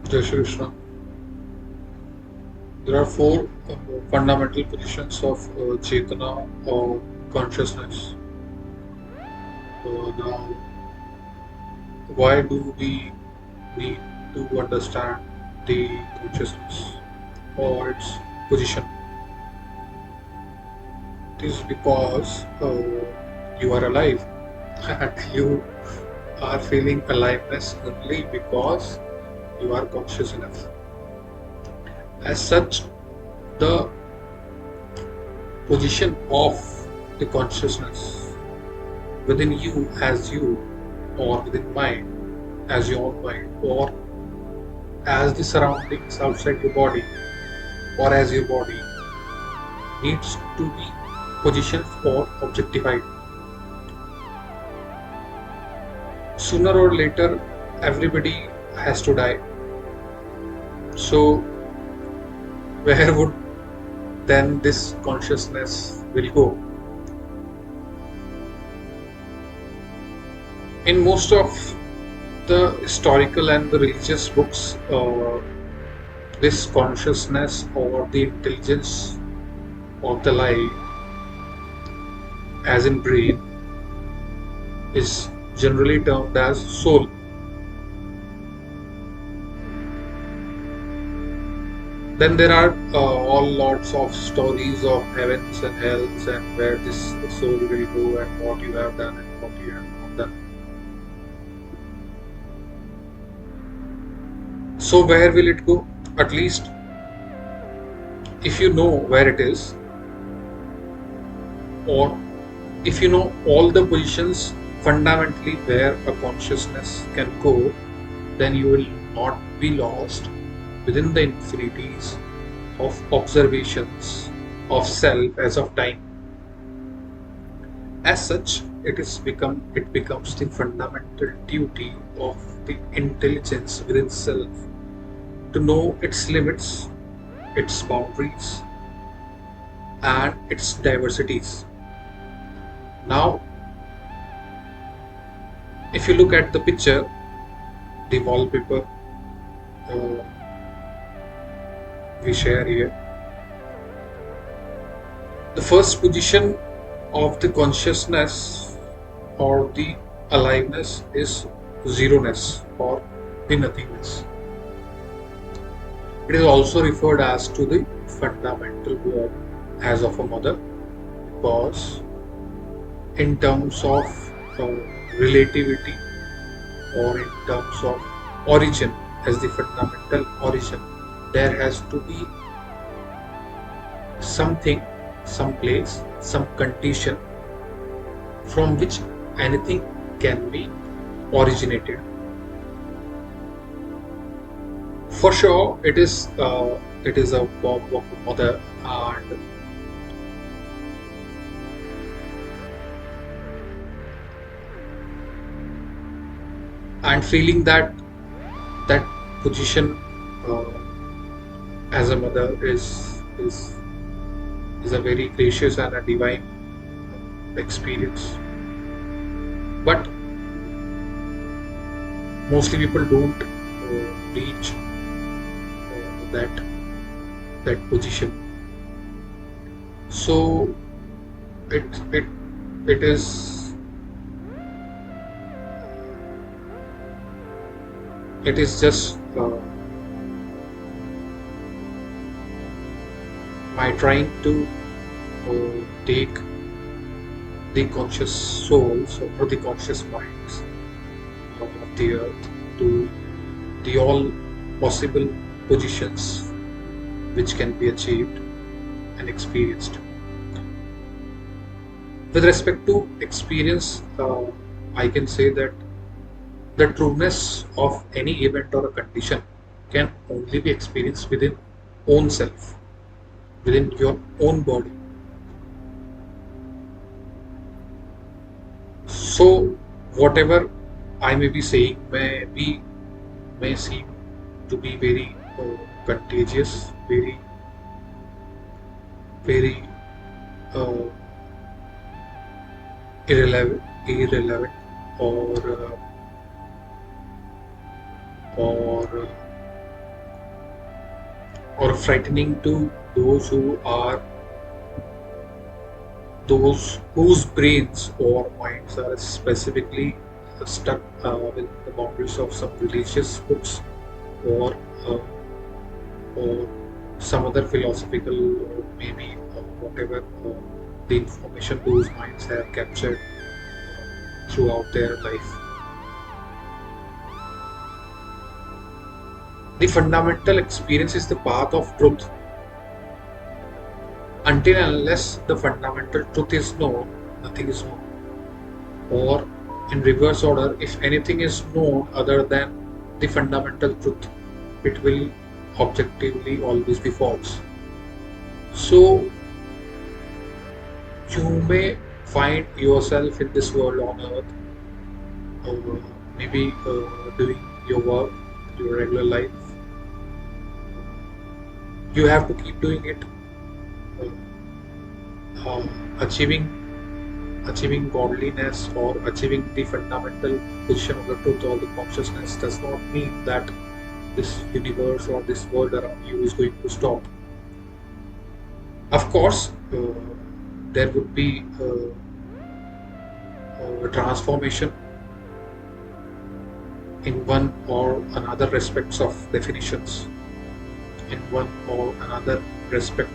Jai Shri Krishna. There are four fundamental positions of Chetana or consciousness. Now, why do we need to understand the consciousness or its position? It is because you are alive and you are feeling aliveness only because you are conscious enough. As such, the position of the consciousness within you as you, or within mind as your own mind, or as the surroundings outside your body, or as your body, needs to be positioned or objectified. Sooner or later, everybody has to die. So, where would then this consciousness will go? In most of the historical and the religious books, this consciousness or the intelligence of the life, as in brain, is generally termed as soul. Then there are all lots of stories of heavens and hells and where this soul will go and what you have done and what you have not done. So where will it go? At least if you know where it is, or if you know all the positions fundamentally where a consciousness can go, then you will not be lost within the infinities of observations of self as of time. As such, it becomes the fundamental duty of the intelligence within self to know its limits, its boundaries, and its diversities. Now, if you look at the picture, the wallpaper uh, we share here, the first position of the consciousness or the aliveness is zeroness or the nothingness. It is also referred as to the fundamental womb as of a mother, because in terms of uh, relativity, or in terms of origin as the fundamental origin, there has to be something, some place, some condition from which anything can be originated. For sure, it is a womb of a mother, and feeling that that position uh, as a mother is a very gracious and a divine experience. But mostly people don't reach that position. So it it it is just my trying to take the conscious souls or the conscious minds of the earth to the all possible positions which can be achieved and experienced. With respect to experience, I can say that the trueness of any event or a condition can only be experienced within own self, within your own body. So whatever I may be saying may seem to be very contagious, very uh, irrelevant, or or frightening to those who are those whose brains or minds are specifically stuck with the boundaries of some religious books or uh, or some other philosophical or maybe whatever the information those minds have captured throughout their life. The fundamental experience is the path of truth. Until and unless the fundamental truth is known, nothing is known. Or in reverse order, if anything is known other than the fundamental truth, it will objectively always be false. So you may find yourself in this world on earth, maybe doing your work, your regular life. You have to keep doing it. Achieving godliness or achieving the fundamental position of the truth or the consciousness does not mean that this universe or this world around you is going to stop. Of course, there would be a transformation in one or another respects of definitions, in one or another respect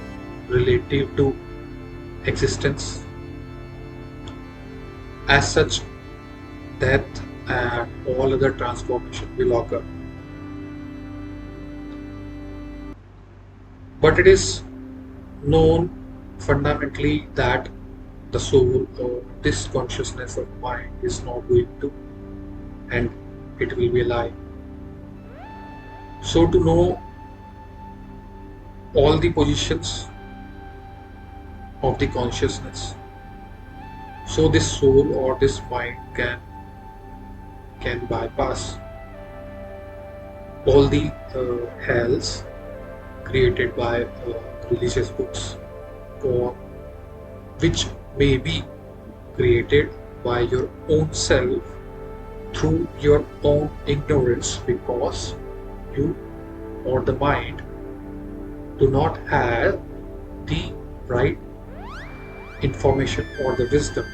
relative to existence. As such, death and all other transformation will occur. But it is known fundamentally that the soul or this consciousness of mind is not going to end, it will be alive. So to know all the positions of the consciousness, so this soul or this mind can bypass all the hells created by religious books, or which may be created by your own self through your own ignorance, because you or the mind do not have the right information or the wisdom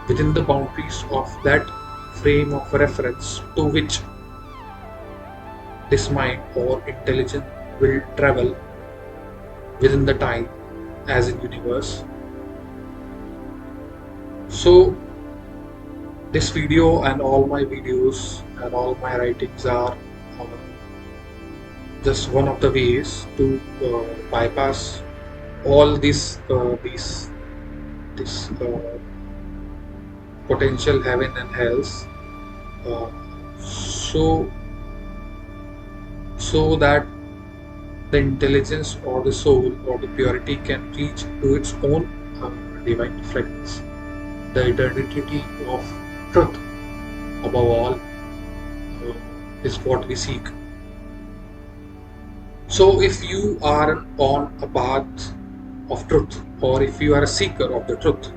within the boundaries of that frame of reference to which this mind or intelligence will travel within the time as in universe. So this video and all my videos and all my writings are just one of the ways to bypass all this potential heaven and hells, uh, so that the intelligence or the soul or the purity can reach to its own divine reflectance, the eternity of truth above all is what we seek. So if you are on a path of truth, or if you are a seeker of the truth,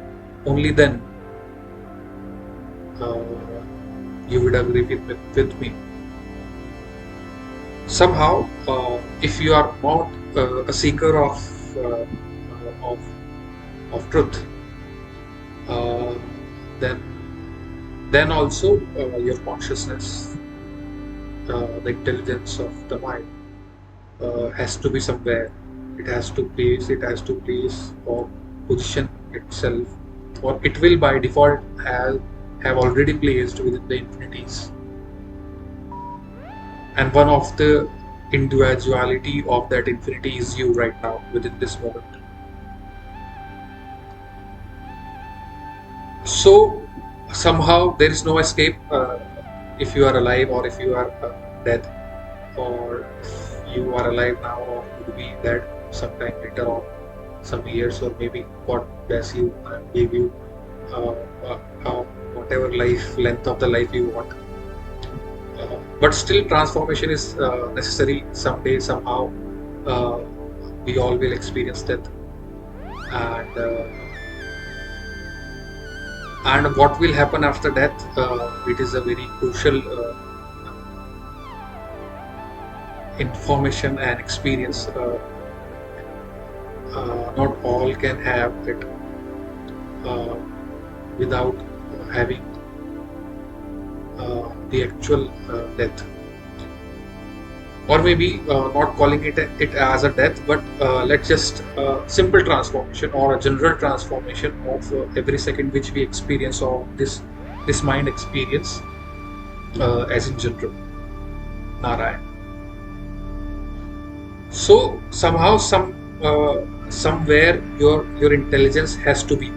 only then you would agree with me. Somehow, if you are not a seeker uh, of truth, uh, then also your consciousness, the intelligence of the mind, has to be somewhere. It has to place or position itself, or it will by default have already placed within the infinities. And one of the individuality of that infinity is you right now within this moment. So somehow there is no escape, if you are alive or if you are dead, or if you are alive now or could be dead sometime later on, some years, or maybe God bless you and give you uh, whatever length of the life you want. But still transformation is necessary someday, somehow. We all will experience death, and what will happen after death, it is a very crucial information and experience. Not all can have it uh, without having the actual death, or maybe not calling it as a death, but let's just simple transformation or a general transformation of every second which we experience, or this mind experience as in general. Narayan. So somehow somewhere your intelligence has to be.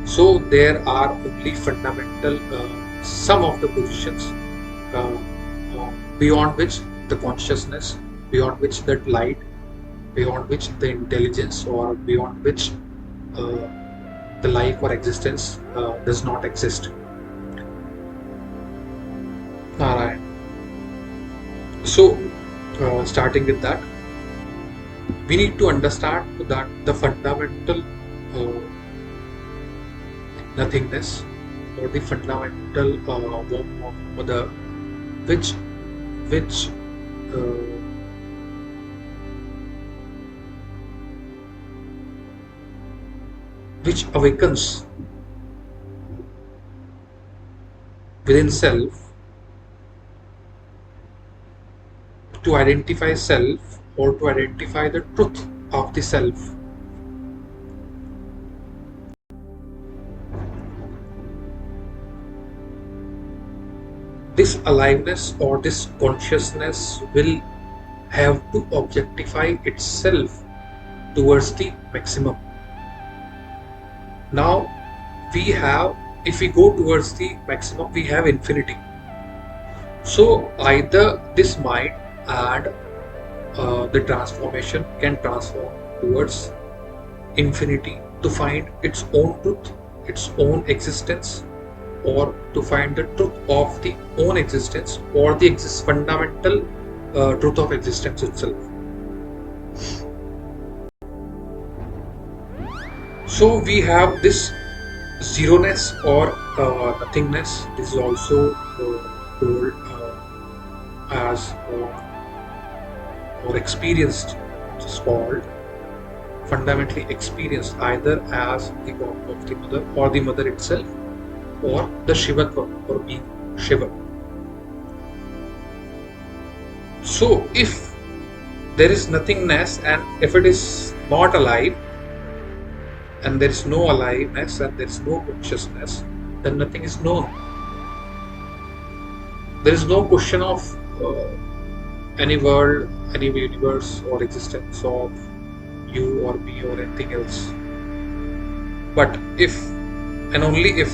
So there are only fundamental some of the positions uh, beyond which the consciousness, beyond which that light, beyond which the intelligence, or beyond which uh, the life or existence does not exist. Alright. So starting with that, we need to understand that the fundamental uh, nothingness, or the fundamental warmth of mother, which which uh, which awakens within self to identify self, or to identify the truth of the self. This aliveness or this consciousness will have to objectify itself towards the maximum. Now we have, if we go towards the maximum, we have infinity. So either this mind and the transformation can transform towards infinity to find its own truth, its own existence, or to find the truth of the own existence, or the fundamental truth of existence itself. So we have this zeroness or nothingness. This is also told as or experienced, which is called fundamentally experienced either as the God of the mother, or the mother itself, or the Shivatva, or being Shiva. So if there is nothingness, and if it is not alive, and there is no aliveness, and there is no consciousness, then nothing is known. There is no question of any world, any universe, or existence of you or me or anything else. But if, and only if,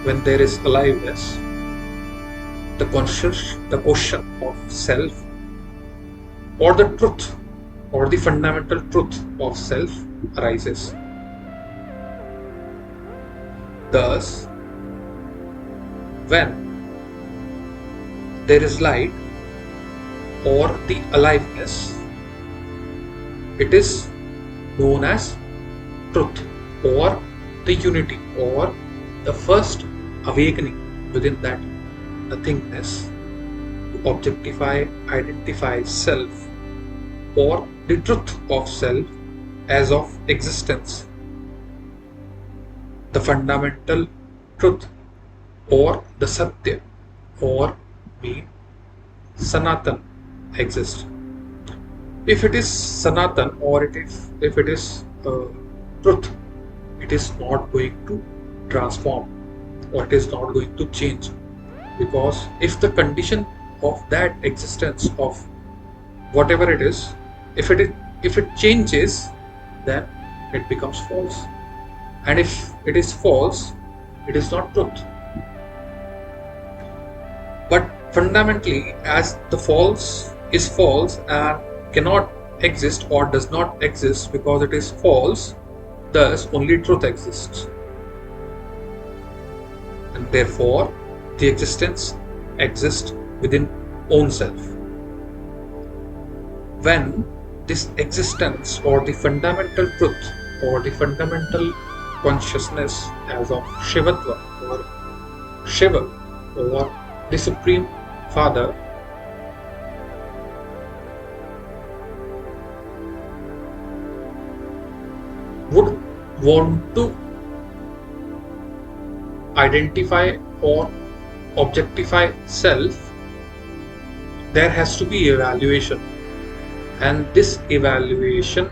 when there is aliveness, the question of self, or the truth, or the fundamental truth of self arises. Thus, when there is light or the aliveness, it is known as truth, or the unity, or the first awakening within that nothingness to objectify, identify self, or the truth of self as of existence, the fundamental truth, or the Satya, or mean Sanatan exists. If it is Sanatan, or if it is truth, it is not going to transform, or it is not going to change, because if the condition of that existence of whatever it is, if it changes, then it becomes false, and if it is false, it is not truth. But fundamentally, as the false is false and cannot exist or does not exist because it is false, thus only truth exists, and therefore the existence exists within own self. When this existence, or the fundamental truth, or the fundamental consciousness as of Shivatva, or Shiva, or the Supreme Father would want to identify or objectify self, there has to be evaluation, and this evaluation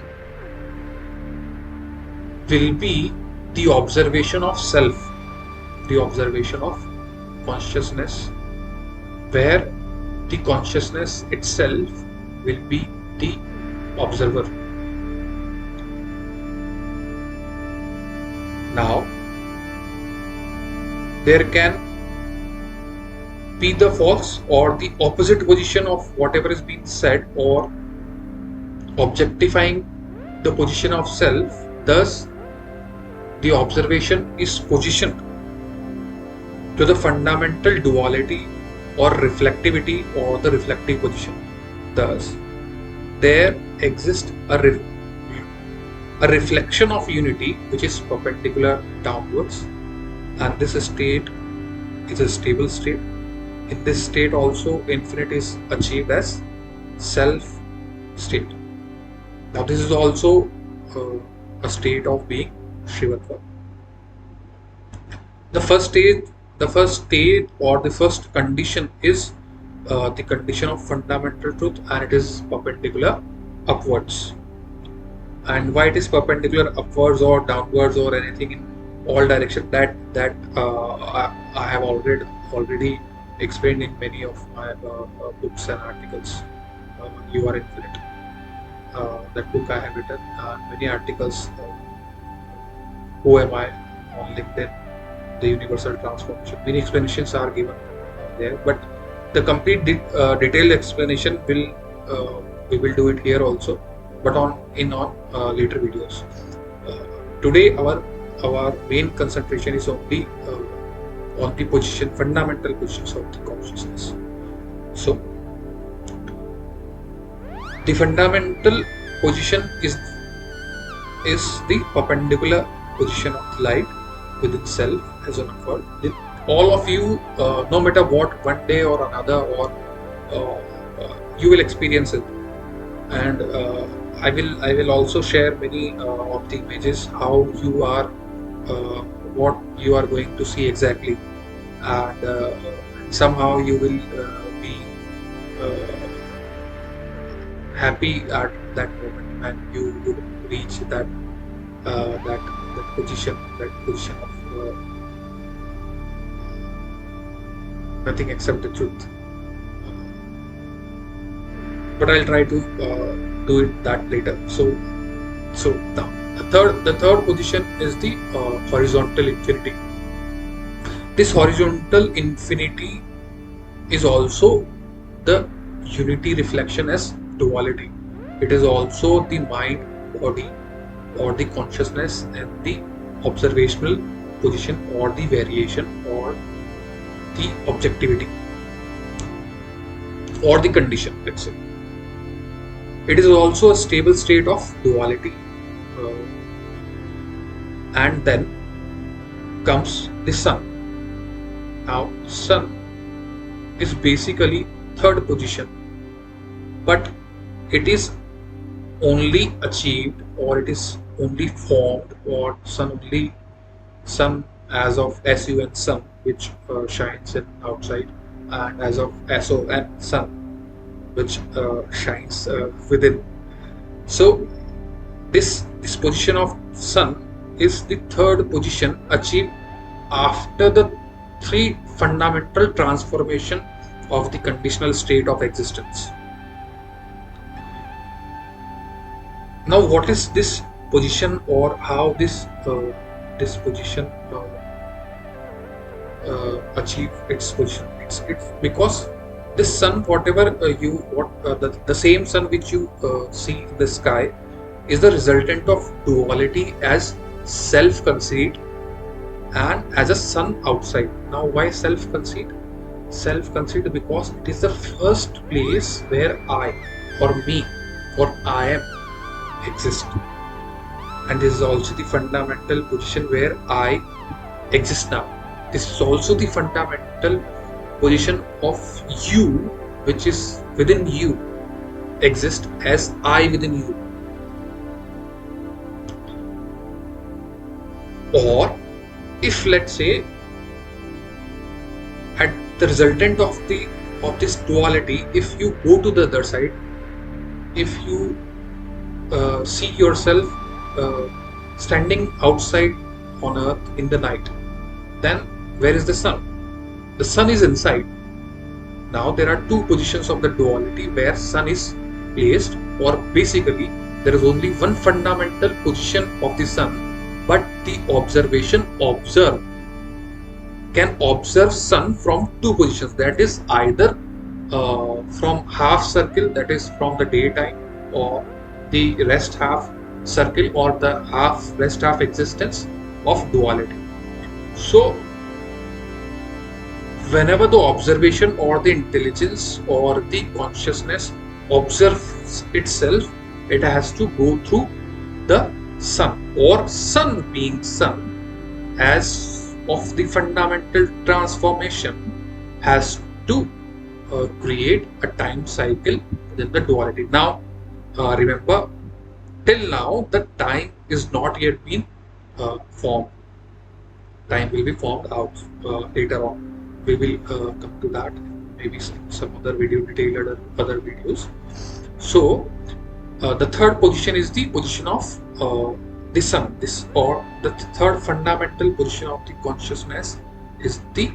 will be the observation of self, the observation of consciousness, where the consciousness itself will be the observer. Now, there can be the false or the opposite position of whatever is being said, or objectifying the position of self. Thus, the observation is positioned to the fundamental duality or reflectivity or the reflective position. Thus, there exists a reflection of unity which is perpendicular downwards, and this state is a stable state. In this state also infinity is achieved as self state. Now this is also a state of being Shivatva. The first state or the first condition is the condition of fundamental truth, and it is perpendicular upwards. And why it is perpendicular upwards or downwards or anything in all direction, that I have already explained in many of my books and articles. You are infinite. That book I have written, many articles. Who am I on LinkedIn? The universal transformation. Many explanations are given there, but the complete detailed explanation we will do it here also, but on later videos. Today our main concentration is only on the fundamental positions of the consciousness. So the fundamental position is the perpendicular position of light within self as an effort. All of you, no matter what, one day or another, or you will experience it. And I will also share many of the images how you are, what you are going to see exactly, and somehow you will be happy at that moment when you would reach that position of nothing except the truth. But I'll try to do it that later. So now the third position is the horizontal infinity. This horizontal infinity is also the unity reflection as duality. It is also the mind, body, or the consciousness and the observational position, or the variation, or the objectivity, or the condition, let's say. It is also a stable state of duality, and then comes the sun. Now sun is basically third position, but it is only achieved, or it is only formed, or sun as of SUN sun, which shines in outside, and as of SON sun, which shines within. So this position of sun is the third position achieved after the three fundamental transformation of the conditional state of existence. Now, what is this position, or how this position achieve its position? It's because this sun, whatever the same sun which you see in the sky, is the resultant of duality as self-conceit and as a sun outside. Now, why self-conceit? Self-conceit because it is the first place where I, or me, or I am exist, and this is also the fundamental position where I exist now. This is also the fundamental position of you, which is within you, exist as I within you. Or if, let's say, at the resultant of this duality, if you go to the other side, if you see yourself uh, standing outside on earth in the night, then where is the sun? The sun is inside. Now there are two positions of the duality where sun is placed, or basically there is only one fundamental position of the sun, but the observer can observe sun from two positions, that is either from half circle, that is from the daytime, or the rest half circle, or the rest half existence of duality. So whenever the observation or the intelligence or the consciousness observes itself, it has to go through the sun, or sun being sun as of the fundamental transformation has to create a time cycle within the duality. Now remember, till now the time is not yet been formed. Time will be formed out later on. We will come to that in maybe some other video, detailed other videos. So the third position is the position of the sun. This, or the third fundamental position of the consciousness is the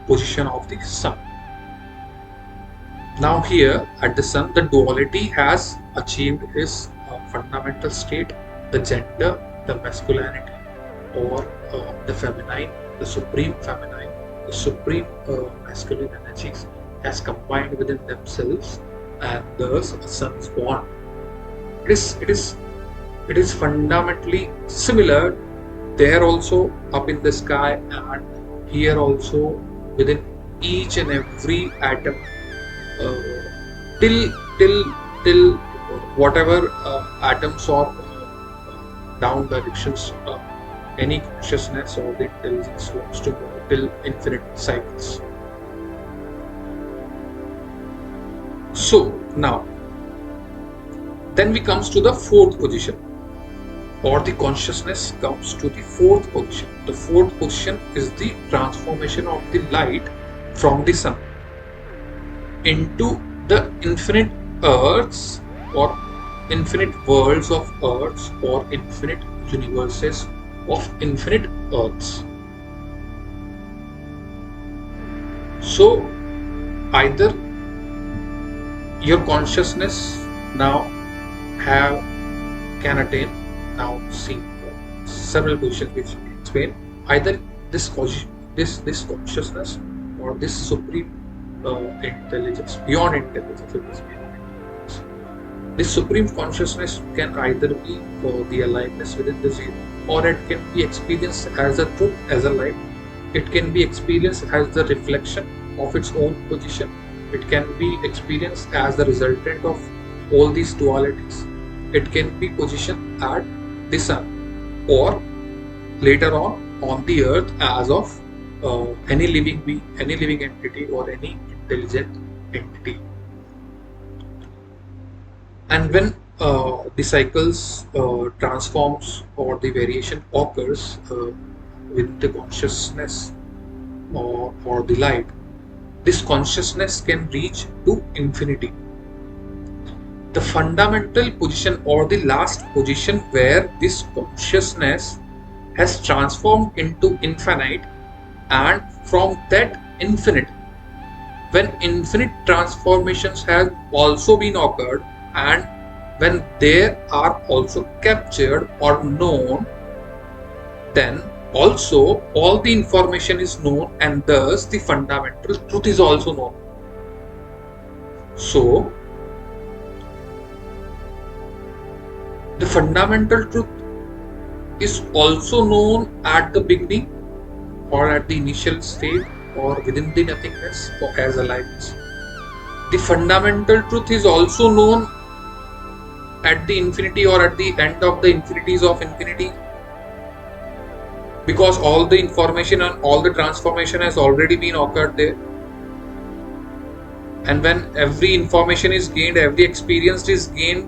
position of the sun. Now here at the sun, the duality has achieved its fundamental state, the gender, the masculinity, or the feminine, the supreme feminine, the supreme masculine energies has combined within themselves, and thus a sun is born. It is fundamentally similar there also up in the sky, and here also within each and every atom, till whatever atoms or down directions any consciousness or the intelligence wants to go, till infinite cycles. So now then we comes to the fourth position, or the consciousness comes to the fourth position. The fourth position is the transformation of the light from the sun into the infinite earths, or infinite worlds of earths, or infinite universes of infinite earths. So either your consciousness now can attain, now see several positions which we explain, either this consciousness or this supreme intelligence, beyond intelligence, it is beyond intelligence. This supreme consciousness can either be the aliveness within the zero, or it can be experienced as a truth, as a light. It can be experienced as the reflection of its own position. It can be experienced as the resultant of all these dualities. It can be positioned at the sun, or later on the earth as of any living being, any living entity, or any intelligent entity. And when the cycles transforms, or the variation occurs with the consciousness or the light, this consciousness can reach to infinity. The fundamental position, or the last position, where this consciousness has transformed into infinite, and from that infinite, when infinite transformations have also been occurred, and when they are also captured or known, then also all the information is known, and thus the fundamental truth is also known. So the fundamental truth is also known at the beginning, or at the initial state, or within the nothingness, or as aliveness. The fundamental truth is also known at the infinity, or at the end of the infinities of infinity, because all the information and all the transformation has already been occurred there. And when every information is gained, every experience is gained,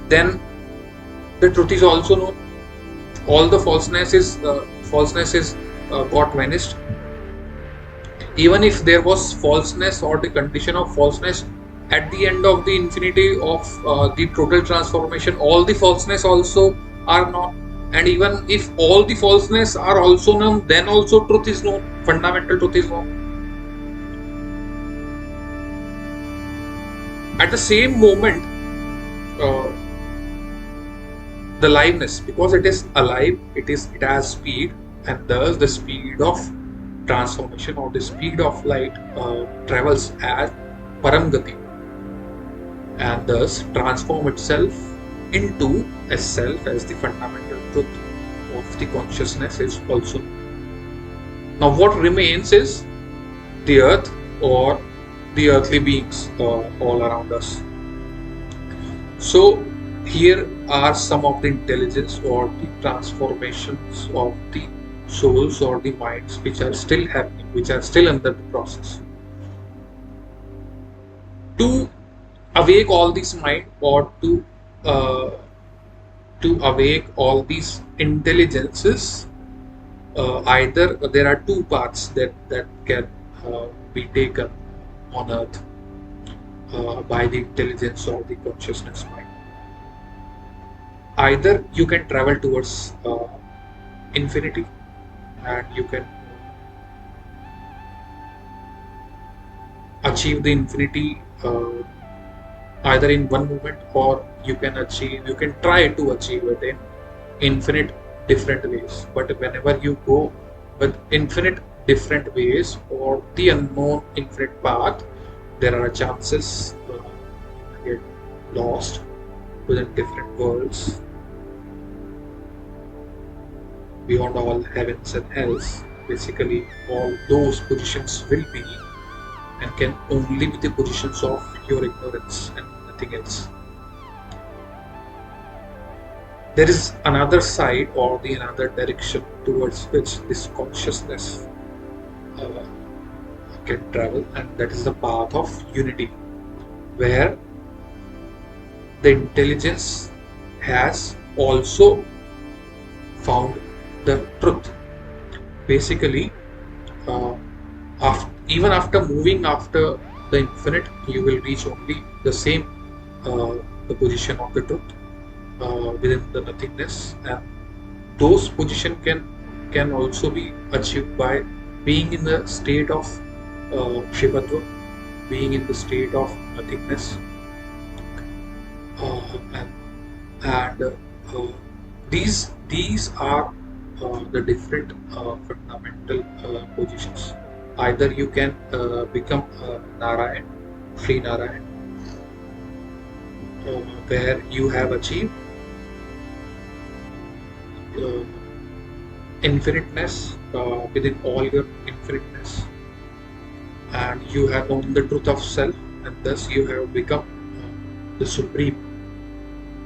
then the truth is also known. all the falseness is got vanished. Even if there was falseness or the condition of falseness at the end of the infinity of the total transformation, all the falseness also are known. And even if all the falseness are also known, then also truth is known, fundamental truth is known. At the same moment, uh, the liveness, because it is alive, it has speed, and thus the speed of transformation or the speed of light travels at paramgati, and thus transform itself into a self as the fundamental truth of the consciousness is also. Now what remains is the earth or the earthly beings all around us. So here are some of the intelligence or the transformations of the souls or the minds which are still happening, which are still under the process. To awake all this mind, or uh, to awake all these intelligences, either there are two paths that can be taken on earth by the intelligence or the consciousness mind. Either you can travel towards infinity, and you can achieve the infinity either in one moment, or you can try to achieve it in infinite different ways. But whenever you go with infinite different ways or the unknown infinite path, there are chances you get lost within different worlds beyond all heavens and hells. Basically, all those positions will be and can only be the positions of your ignorance and nothing else. There is another side or the another direction towards which this consciousness uh, can travel, and that is the path of unity, where the intelligence has also found the truth. Basically, uh, even after moving after the infinite, you will reach only the same the position of the truth within the nothingness, and those position can also be achieved by being in the state of Shivatva, being in the state of nothingness, and these are the different fundamental positions. Either you can become Narayan, Sri Narayan, where you have achieved uh, infiniteness within all your infiniteness, and you have known the truth of self, and thus you have become the supreme,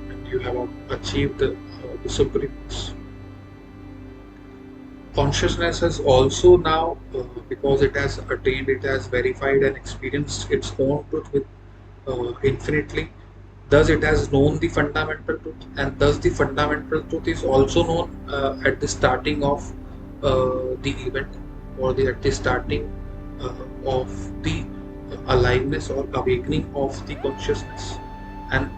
and you have achieved the supremeness. Consciousness has also now, because it has attained, it has verified and experienced its own truth with infinitely. Thus, it has known the fundamental truth, and thus the fundamental truth is also known at the starting of the event, or at the starting of the aliveness or awakening of the consciousness, and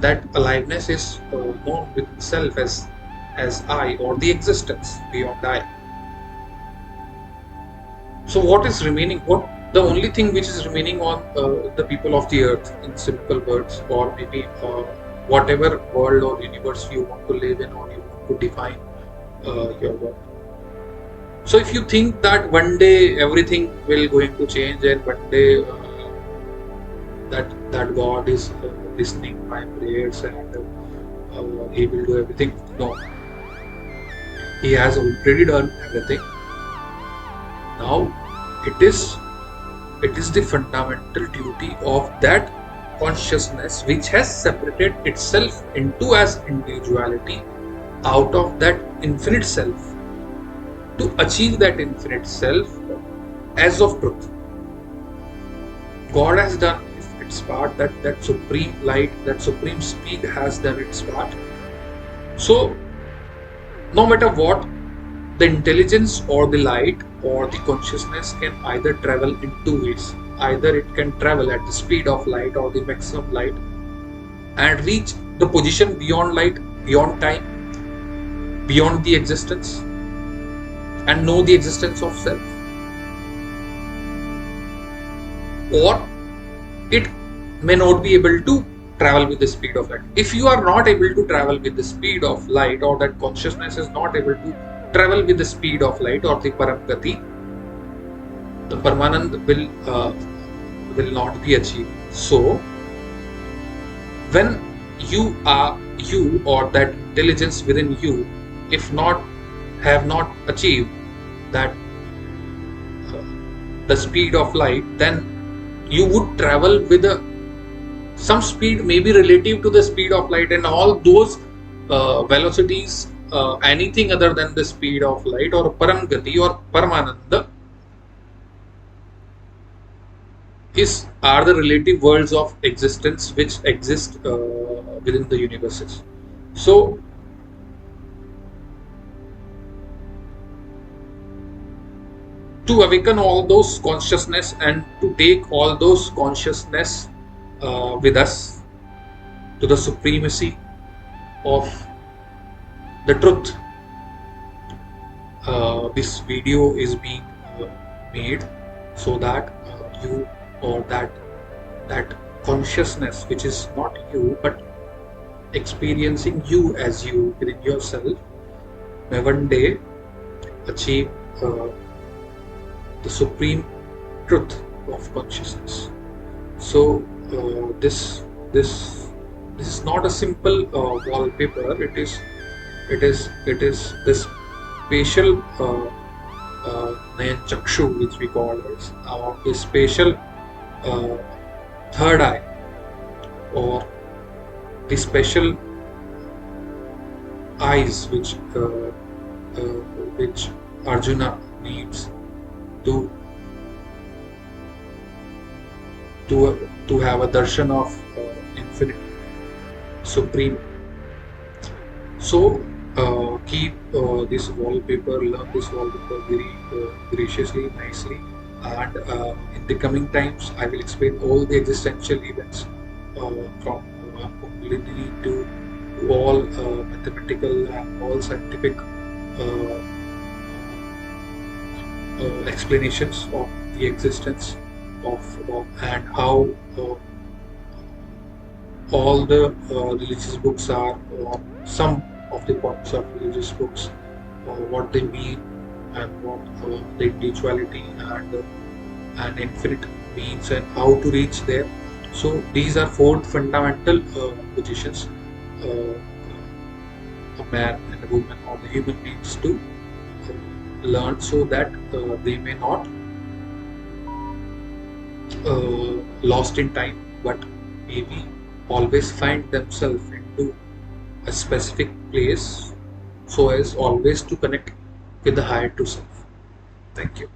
that aliveness is known with itself as I, or the existence beyond I. So what is remaining? What the only thing which is remaining on the people of the earth, in simple words, or maybe whatever world or universe you want to live in, or you want to define your world. So if you think that one day everything will going to change, and one day that God is listening my prayers, and He will do everything. No, He has already done everything. Now it is the fundamental duty of that consciousness which has separated itself into as individuality out of that infinite self, to achieve that infinite self as of truth. God has done its part, that supreme light, that supreme speed has done its part, So no matter what, the intelligence or the light or the consciousness can either travel in two ways. Either it can travel at the speed of light or the maximum light and reach the position beyond light, beyond time, beyond the existence, and know the existence of self. Or it may not be able to travel with the speed of light. If you are not able to travel with the speed of light, or that consciousness is not able to travel with the speed of light or the paramgati, the Paramanand will not be achieved. So when you or that intelligence within you, if not have not achieved that uh, the speed of light, then you would travel with some speed maybe relative to the speed of light, and all those velocities, anything other than the speed of light or paramgati or paramananda, is are the relative worlds of existence which exist within the universes. So to awaken all those consciousness and to take all those consciousness with us to the supremacy of the truth, this video is being made so that you, or that consciousness which is not you but experiencing you as you within yourself, may one day achieve the supreme truth of consciousness. So this is not a simple wallpaper. It is this spatial Nayan Chakshu, which we call as, or the spatial uh, third eye, or the special eyes which Arjuna needs to to have a darshan of infinite supreme. So keep this wallpaper, learn this wallpaper very graciously, nicely, and in the coming times I will explain all the existential events from probability to all mathematical and all scientific explanations of the existence of and how all the religious books are, or some of the points of religious books, what they mean, and what the individuality and infinite means, and how to reach there. So these are four fundamental positions a man and a woman or the human needs to learn, so that they may not lost in time, but maybe always find themselves into a specific place, so as always to connect with the higher to self. Thank you.